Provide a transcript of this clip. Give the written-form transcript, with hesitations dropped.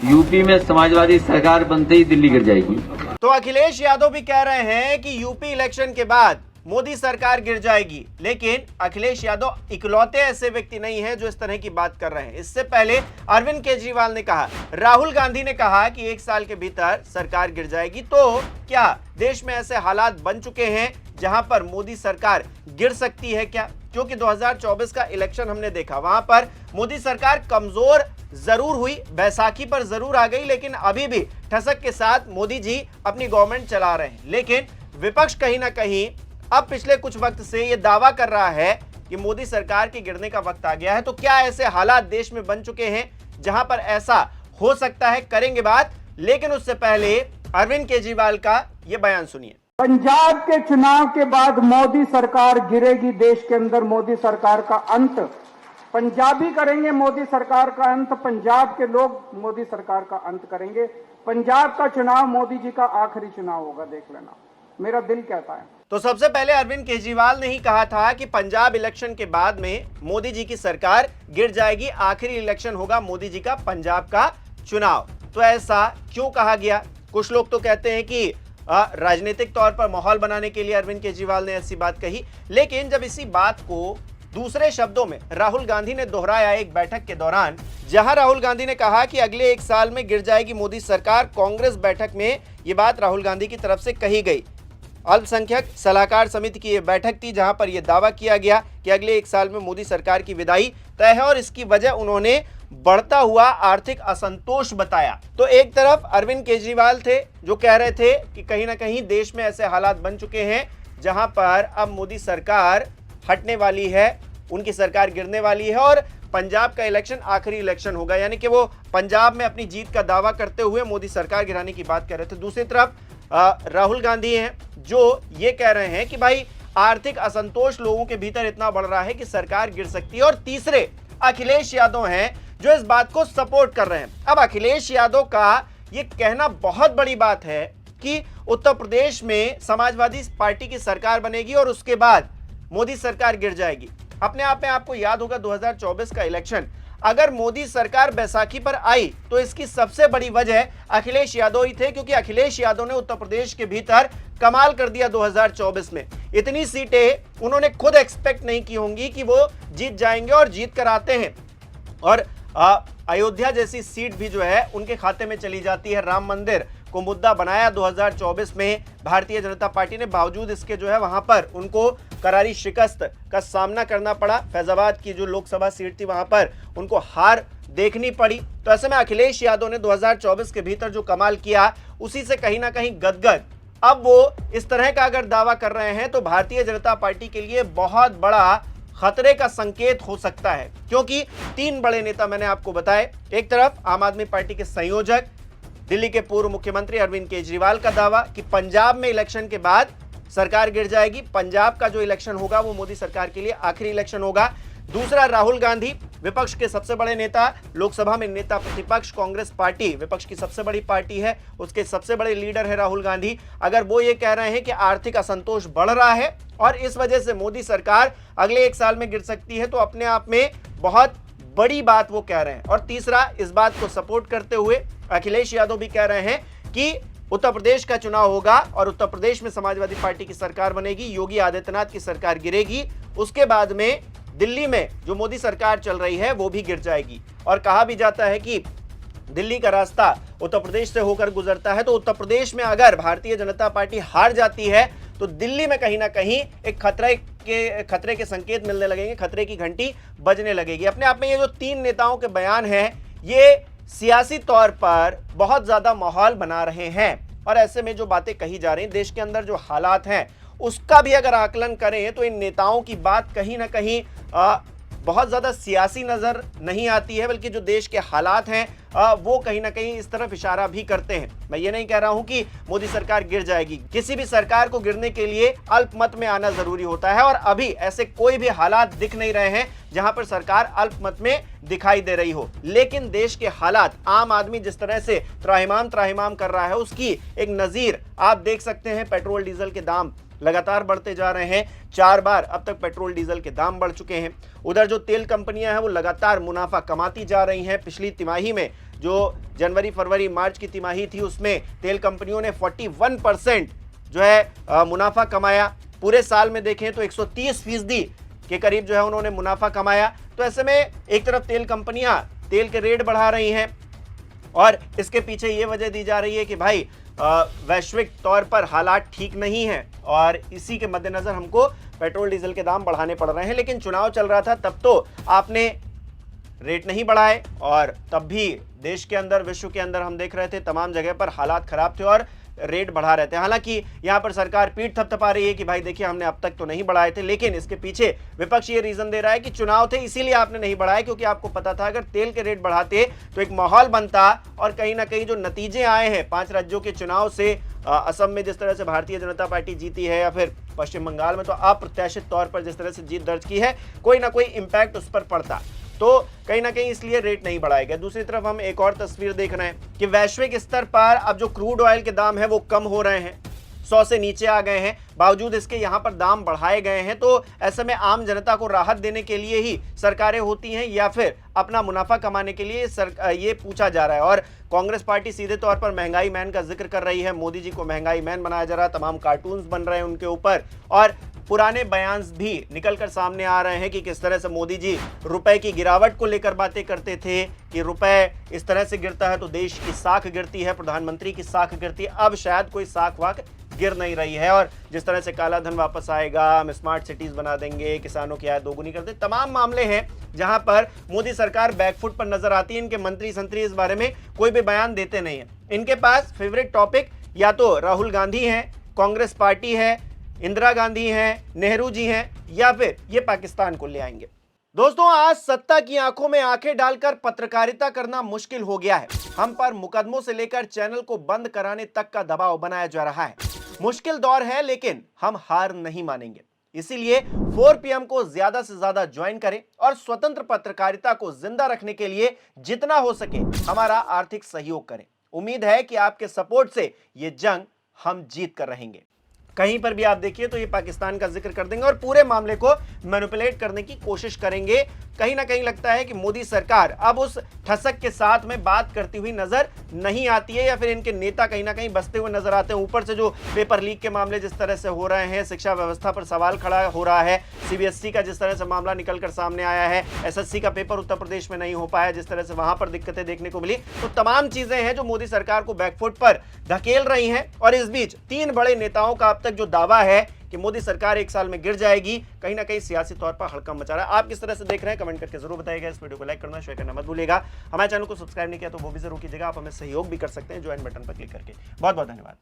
UP में समाजवादी सरकार बनते ही दिल्ली गिर जाएगी। तो अखिलेश यादव भी कह रहे हैं कि यूपी इलेक्शन के बाद मोदी सरकार गिर जाएगी, लेकिन अखिलेश यादव इकलौते ऐसे व्यक्ति नहीं है जो इस तरह की बात कर रहे हैं। इससे पहले अरविंद केजरीवाल ने कहा, राहुल गांधी ने कहा कि 1 साल के भीतर सरकार गिर जाएगी। तो क्या देश में ऐसे हालात बन चुके हैं जहां पर मोदी सरकार गिर सकती है क्या? क्योंकि 2024 का इलेक्शन हमने देखा, वहां पर मोदी सरकार कमजोर जरूर हुई, बैसाखी पर जरूर आ गई, लेकिन अभी भी ठसक के साथ मोदी जी अपनी गवर्नमेंट चला रहे हैं। लेकिन विपक्ष कहीं ना कहीं अब पिछले कुछ वक्त से यह दावा कर रहा है कि मोदी सरकार के गिरने का वक्त आ गया है। तो क्या ऐसे हालात देश में बन चुके हैं जहां पर ऐसा हो सकता है? करेंगे बात, लेकिन उससे पहले अरविंद केजरीवाल का यह बयान सुनिए। पंजाब के चुनाव के बाद मोदी सरकार गिरेगी, देश के अंदर मोदी सरकार का अंत पंजाबी करेंगे, मोदी सरकार का अंत पंजाब के लोग मोदी सरकार का अंत करेंगे। पंजाब का चुनाव मोदी जी का आखिरी चुनाव होगा, देख लेना, मेरा दिल कहता है। तो सबसे पहले अरविंद केजरीवाल ने ही कहा था कि पंजाब इलेक्शन के बाद में मोदी जी की सरकार गिर जाएगी, आखिरी इलेक्शन होगा मोदी जी का पंजाब का चुनाव। तो ऐसा क्यों कहा गया? कुछ लोग तो कहते हैं कि राजनीतिक तौर पर माहौल बनाने के लिए अरविंद केजरीवाल ने ऐसी बात कही, लेकिन जब इसी बात को दूसरे शब्दों में राहुल गांधी ने दोहराया एक बैठक के दौरान, जहां राहुल गांधी ने कहा कि अगले 1 साल में गिर जाएगी मोदी सरकार, कांग्रेस बैठक में यह बात राहुल गांधी की तरफ से कही गई। अल्पसंख्यक सलाहकार समिति की यह बैठक थी जहां पर यह दावा किया गया कि अगले 1 साल में मोदी सरकार की विदाई तय है और इसकी वजह उन्होंने बढ़ता हुआ आर्थिक असंतोष बताया। तो एक तरफ अरविंद केजरीवाल थे जो कह रहे थे कि कहीं ना कहीं देश में ऐसे हालात बन चुके हैं जहां पर अब मोदी सरकार हटने वाली है, उनकी सरकार गिरने वाली है और पंजाब का इलेक्शन आखिरी इलेक्शन होगा, यानी कि वो पंजाब में अपनी जीत का दावा करते हुए मोदी सरकार गिराने की बात कर रहे थे। दूसरी तरफ राहुल गांधी हैं जो ये कह रहे हैं कि भाई आर्थिक असंतोष लोगों के भीतर इतना बढ़ रहा है कि सरकार गिर सकती है। और तीसरे अखिलेश यादव हैं जो इस बात को सपोर्ट कर रहे हैं। अब अखिलेश यादव का ये कहना बहुत बड़ी बात है कि उत्तर प्रदेश में समाजवादी पार्टी की सरकार बनेगी और उसके बाद मोदी सरकार गिर जाएगी। अपने आप में आपको याद होगा 2024 का इलेक्शन, अगर मोदी सरकार बैसाखी पर आई तो इसकी सबसे बड़ी वजह अखिलेश यादव ही थे, क्योंकि अखिलेश यादव ने उत्तर प्रदेश के भीतर कमाल कर दिया 2024 में। इतनी सीटें उन्होंने खुद एक्सपेक्ट नहीं की होंगी कि वो जीत जाएंगे और जीत कर आते हैं। और अयोध्या जैसी सीट भी जो है उनके खाते में चली जाती है। राम मंदिर को मुद्दा बनाया 2024 में भारतीय जनता पार्टी ने, बावजूद इसके जो है वहां पर उनको करारी शिकस्त का सामना करना पड़ा। फैजाबाद की जो लोकसभा सीट थी वहां पर उनको हार देखनी पड़ी। तो ऐसे में अखिलेश यादव ने 2024 के भीतर जो कमाल किया उसी से कहीं ना कहीं गदगद। अब वो इस तरह का अगर दावा कर रहे हैं तो भारतीय जनता पार्टी के लिए बहुत बड़ा खतरे का संकेत हो सकता है, क्योंकि 3 बड़े नेता मैंने आपको बताए। एक तरफ आम आदमी पार्टी के संयोजक दिल्ली के पूर्व मुख्यमंत्री अरविंद केजरीवाल का दावा कि पंजाब में इलेक्शन के बाद सरकार गिर जाएगी, पंजाब का जो इलेक्शन होगा वो मोदी सरकार के लिए आखिरी इलेक्शन होगा। दूसरा राहुल गांधी, विपक्ष के सबसे बड़े नेता, लोकसभा में नेता प्रतिपक्ष, कांग्रेस पार्टी विपक्ष की सबसे बड़ी पार्टी है, उसके सबसे बड़े लीडर है राहुल गांधी। अगर वो ये कह रहे हैं कि आर्थिक असंतोष बढ़ रहा है और इस वजह से मोदी सरकार अगले 1 साल में गिर सकती है, तो अपने आप में बहुत बड़ी बात वो कह रहे हैं। और तीसरा, इस बात को सपोर्ट करते हुए अखिलेश यादव भी कह रहे हैं कि उत्तर प्रदेश का चुनाव होगा और उत्तर प्रदेश में समाजवादी पार्टी की सरकार बनेगी, योगी आदित्यनाथ की सरकार गिरेगी, उसके बाद में दिल्ली में जो मोदी सरकार चल रही है वो भी गिर जाएगी। और कहा भी जाता है कि दिल्ली का रास्ता उत्तर प्रदेश से होकर गुजरता है, तो उत्तर प्रदेश में अगर भारतीय जनता पार्टी हार जाती है तो दिल्ली में कहीं ना कहीं एक खतरे के संकेत मिलने लगेंगे, खतरे की घंटी बजने लगेगी। अपने आप में ये जो 3 नेताओं के बयान हैं ये सियासी तौर पर बहुत ज्यादा माहौल बना रहे हैं। और ऐसे में जो बातें कही जा रही हैं, देश के अंदर जो हालात हैं उसका भी अगर आकलन करें तो इन नेताओं की बात कहीं ना कहीं बहुत ज़्यादा सियासी नज़र नहीं आती है, बल्कि जो देश के हालात हैं वो कहीं ना कहीं इस तरफ इशारा भी करते हैं। मैं ये नहीं कह रहा हूं कि मोदी सरकार गिर जाएगी, किसी भी सरकार को गिरने के लिए अल्पमत में आना जरूरी होता है और अभी ऐसे कोई भी हालात दिख नहीं रहे हैं जहां पर सरकार अल्पमत में दिखाई दे रही हो। लेकिन देश के हालात, आम आदमी जिस तरह से त्राहिमाम कर रहा है उसकी एक नज़ीर आप देख सकते हैं। पेट्रोल डीजल के दाम लगातार बढ़ते जा रहे हैं, 4 बार अब तक पेट्रोल डीजल के दाम बढ़ चुके हैं। उधर जो तेल कंपनियां हैं वो लगातार मुनाफा कमाती जा रही हैं। पिछली तिमाही में जो जनवरी फरवरी मार्च की तिमाही थी उसमें तेल कंपनियों ने 41% जो है मुनाफा कमाया। पूरे साल में देखें तो 130% के करीब जो है उन्होंने मुनाफा कमाया। तो ऐसे में एक तरफ तेल कंपनियां तेल के रेट बढ़ा रही हैं और इसके पीछे ये वजह दी जा रही है कि भाई वैश्विक तौर पर हालात ठीक नहीं है और इसी के मद्देनजर हमको पेट्रोल डीजल के दाम बढ़ाने पड़ रहे हैं। लेकिन चुनाव चल रहा था तब तो आपने रेट नहीं बढ़ाए और तब भी देश के अंदर विश्व के अंदर हम देख रहे थे तमाम जगह पर हालात खराब थे और रेट बढ़ा रहे थे। हालांकि यहां पर सरकार पीठ थपथपा रही है कि भाई देखिए हमने अब तक तो नहीं बढ़ाए थे, लेकिन इसके पीछे विपक्ष ये रीजन दे रहा है कि चुनाव थे इसीलिए आपने नहीं बढ़ाया, क्योंकि आपको पता था अगर तेल के रेट बढ़ाते तो एक माहौल बनता और कहीं ना कहीं जो नतीजे आए हैं 5 राज्यों के चुनाव से, असम में जिस तरह से भारतीय जनता पार्टी जीती है या फिर पश्चिम बंगाल में तो अप्रत्याशित तौर पर जिस तरह से जीत दर्ज की है, कोई ना कोई इंपैक्ट उस पर पड़ता। तो कहीं ना कहीं इसलिए रेट नहीं बढ़ाया गया। दूसरी तरफ हम एक और तस्वीर देख रहे हैं कि वैश्विक स्तर पर अब जो क्रूड ऑयल के दाम है वो कम हो रहे हैं, 100 से नीचे आ गए हैं, बावजूद इसके यहाँ पर दाम बढ़ाए गए हैं। तो ऐसे में आम जनता को राहत देने के लिए ही सरकारें होती हैं या फिर अपना मुनाफा कमाने के लिए ये पूछा जा रहा है। और कांग्रेस पार्टी सीधे तौर पर महंगाई मैन का जिक्र कर रही है, मोदी जी को महंगाई मैन बनाया जा रहा है, तमाम कार्टून्स बन रहे हैं उनके ऊपर और पुराने बयान भी निकलकर सामने आ रहे हैं कि किस तरह से मोदी जी रुपए की गिरावट को लेकर बातें करते थे कि रुपए इस तरह से गिरता है तो देश की साख गिरती है, प्रधानमंत्री की साख गिरती है। अब शायद कोई साख वाख गिर नहीं रही है और जिस तरह से काला धन वापस आएगा, हम स्मार्ट सिटीज बना देंगे, किसानों की आय दोगुनी कर देंगे, तमाम मामले हैं जहां पर मोदी सरकार बैकफुट पर नजर आती है। इनके मंत्री संतरी इस बारे में कोई भी बयान देते नहीं है। इनके पास फेवरेट टॉपिक या तो राहुल गांधी हैं, कांग्रेस पार्टी है, इंदिरा गांधी हैं, नेहरू जी हैं या फिर ये पाकिस्तान को ले आएंगे। दोस्तों, आज सत्ता की आंखों में आंखें डालकर पत्रकारिता करना मुश्किल हो गया है। हम पर मुकदमों से लेकर चैनल को बंद कराने तक का दबाव बनाया जा रहा है। मुश्किल दौर है लेकिन हम हार नहीं मानेंगे। इसीलिए 4 PM को ज्यादा से ज्यादा ज्वाइन करें और स्वतंत्र पत्रकारिता को जिंदा रखने के लिए जितना हो सके हमारा आर्थिक सहयोग करें। उम्मीद है कि आपके सपोर्ट से ये जंग हम जीत कर रहेंगे। कहीं पर भी आप देखिए तो ये पाकिस्तान का जिक्र कर देंगे और पूरे मामले को मैनिपुलेट करने की कोशिश करेंगे। कहीं ना कहीं लगता है कि मोदी सरकार अब उस ठसक के साथ में बात करती हुई नजर नहीं आती है या फिर इनके नेता कहीं ना कहीं बसते हुए नजर आते हैं। ऊपर से जो पेपर लीक के मामले जिस तरह से हो रहे हैं, शिक्षा व्यवस्था पर सवाल खड़ा हो रहा है, CBSE का जिस तरह से मामला निकलकर सामने आया है, SSC का पेपर उत्तर प्रदेश में नहीं हो पाया, जिस तरह से वहां पर दिक्कतें देखने को मिली, तो तमाम चीजें हैं जो मोदी सरकार को बैकफुट पर धकेल रही हैं। और इस बीच 3 बड़े नेताओं का अब तक जो दावा है कि मोदी सरकार 1 साल में गिर जाएगी, कहीं ना कहीं सियासी तौर पर हड़कंप मचा रहा है। आप किस तरह से देख रहे हैं कमेंट करके जरूर बताइएगा। इस वीडियो को लाइक करना, शेयर करना मत भूलिएगा। हमारे चैनल को सब्सक्राइब नहीं किया तो वो भी जरूर कीजिएगा। आप हमें सहयोग भी कर सकते हैं ज्वाइन बटन पर क्लिक करके। बहुत बहुत धन्यवाद।